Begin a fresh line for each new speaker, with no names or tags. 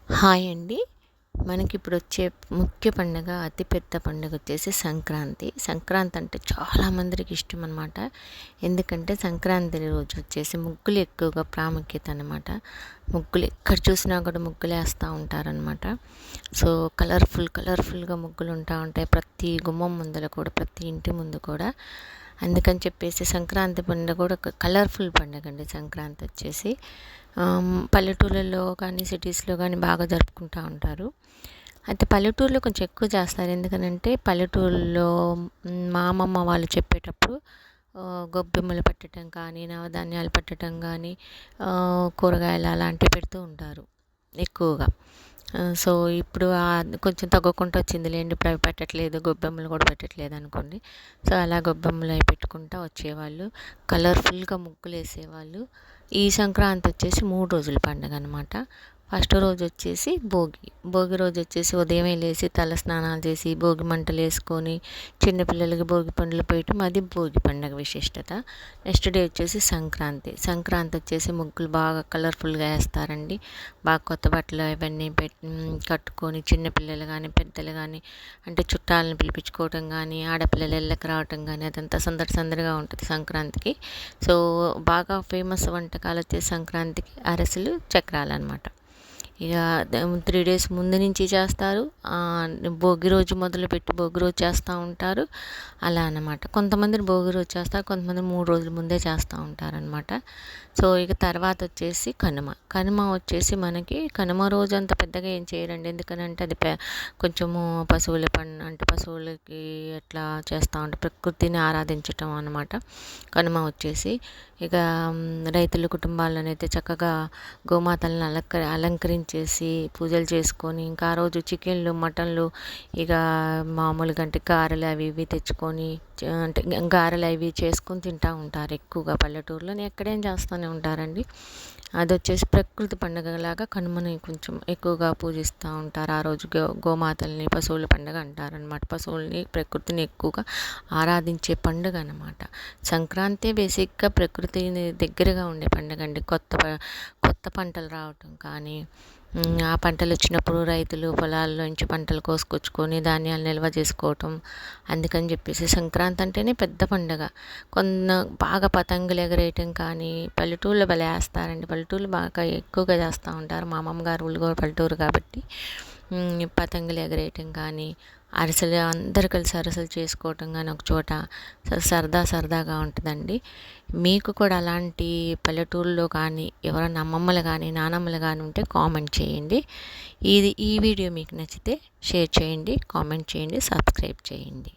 Hi అండి. మనకిప్పుడు వచ్చే ముఖ్య పండుగ, అతిపెద్ద పండుగ వచ్చేసి సంక్రాంతి. సంక్రాంతి అంటే చాలా మందికి ఇష్టం అనమాట. ఎందుకంటే సంక్రాంతి రోజు వచ్చేసి ముగ్గులు ఎక్కువగా ప్రాముఖ్యత అనమాట. ముగ్గులు ఎక్కడ చూసినా కూడా ముగ్గులు వేస్తూ ఉంటారనమాట. సో కలర్ఫుల్గా ముగ్గులు ఉంటాయి ప్రతి గుమ్మం ముందర కూడా, ప్రతి ఇంటి ముందు కూడా. అందుకని చెప్పేసి సంక్రాంతి పండుగ కూడా ఒక కలర్ఫుల్ పండుగ అండి. సంక్రాంతి వచ్చేసి పల్లెటూళ్ళలో కానీ సిటీస్లో కానీ బాగా జరుపుకుంటూ ఉంటారు. అయితే పల్లెటూరులో కొంచెం ఎక్కువ చేస్తారు. ఎందుకనంటే పల్లెటూరులో మా అమ్మమ్మ వాళ్ళు చెప్పేటప్పుడు గొబ్బెమ్మలు పెట్టడం కానీ, నవధాన్యాలు పెట్టడం కానీ, కూరగాయలు అలాంటివి పెడుతూ ఉంటారు ఎక్కువగా. సో ఇప్పుడు కొంచెం తగ్గకుండా వచ్చిందిలేండి. ఇప్పుడు అవి పెట్టట్లేదు, గొబ్బెమ్మలు కూడా పెట్టట్లేదు అనుకోండి. సో అలా గొబ్బెమ్మలు అవి పెట్టుకుంటూ వచ్చేవాళ్ళు, కలర్ఫుల్గా ముగ్గులు వేసేవాళ్ళు. ఈ సంక్రాంతి వచ్చేసి 3 రోజుల పండుగ అనమాట. ఫస్ట్ రోజు వచ్చేసి భోగి రోజు వచ్చేసి ఉదయమే లేచి తల స్నానాలు చేసి భోగి మంటలు వేసుకొని చిన్నపిల్లలకి భోగి పండ్లు పోయటం, అది భోగి పండుగ విశిష్టత. నెక్స్ట్ డే వచ్చేసి సంక్రాంతి వచ్చేసి ముగ్గులు బాగా కలర్ఫుల్గా వేస్తారండి. బాగా కొత్త బట్టలు ఇవన్నీ కట్టుకొని చిన్నపిల్లలు కానీ పెద్దలు కానీ, అంటే చుట్టాలను పిలిపించుకోవటం కానీ, ఆడపిల్లలు ఇళ్ళకి రావటం కానీ, అదంతా సందడిగా ఉంటుంది సంక్రాంతికి. సో బాగా ఫేమస్ వంటకాలు వచ్చేసి సంక్రాంతికి అరిసెలు, చక్రాలు అనమాట. ఇక 3 డేస్ ముందు నుంచి చేస్తారు. భోగి రోజు మొదలుపెట్టి భోగి రోజు చేస్తూ ఉంటారు. అలా అన్నమాట. కొంతమంది భోగి రోజు చేస్తారు, కొంతమంది 3 రోజుల ముందే చేస్తూ ఉంటారనమాట. సో ఇక తర్వాత వచ్చేసి కనుమ వచ్చేసి మనకి కనుమ రోజు అంత పెద్దగా ఏం చేయరండి. ఎందుకనంటే అది కొంచెము అంటే పశువులకి ఎట్లా చేస్తూ ఉంటారు, ప్రకృతిని ఆరాధించటం అనమాట. కనుమ వచ్చేసి ఇక రైతుల కుటుంబాలను అయితే చక్కగా గోమాతలను అలంకరించేసి పూజలు చేసుకొని, ఇంకా ఆ రోజు చికెన్లు, మటన్లు, ఇక మామూలుగా అంటే గారెలు అవి ఇవి తెచ్చుకొని, అంటే గారెలు అవి చేసుకొని తింటూ ఉంటారు ఎక్కువగా పల్లెటూరులో. ఎక్కడేం చేస్తూనే ఉంటారండి. అది వచ్చేసి ప్రకృతి పండుగలాగా కనుమని కొంచెం ఎక్కువగా పూజిస్తూ ఉంటారు. ఆ రోజు గోమాతల్ని పశువుల పండుగ అంటారనమాట. పశువుల్ని, ప్రకృతిని ఎక్కువగా ఆరాధించే పండుగ అనమాట. సంక్రాంతి బేసిక్గా ప్రకృతిని దగ్గరగా ఉండే పండుగ అండి. కొత్త పంటలు రావటం కానీ, ఆ పంటలు వచ్చినప్పుడు రైతులు పొలాల్లోంచి పంటలు కోసుకొచ్చుకొని ధాన్యాలు నిల్వ చేసుకోవటం. అందుకని చెప్పేసి సంక్రాంతి అంటేనే పెద్ద పండుగ. బాగా పతంగులు ఎగరేయటం కానీ, పల్లెటూళ్ళు భలే వేస్తారండి. పల్లెటూళ్ళు బాగా ఎక్కువగా చేస్తూ ఉంటారు. మా అమ్మమ్మ గారు ఊళ్ళు కూడా పల్లెటూరు కాబట్టి పతంగులు ఎగరేయటం కానీ, అరిసెలు అందరు కలిసి అరిసెలు చేసుకోవటం కానీ ఒక చోట సరదాగా ఉంటుందండి. మీకు కూడా అలాంటి పల్లెటూరులో కానీ ఎవరైనా అమ్మమ్మలు కానీ నానమ్మలు కానీ ఉంటే కామెంట్ చేయండి. ఈ వీడియో మీకు నచ్చితే షేర్ చేయండి, కామెంట్ చేయండి, సబ్స్క్రైబ్ చేయండి.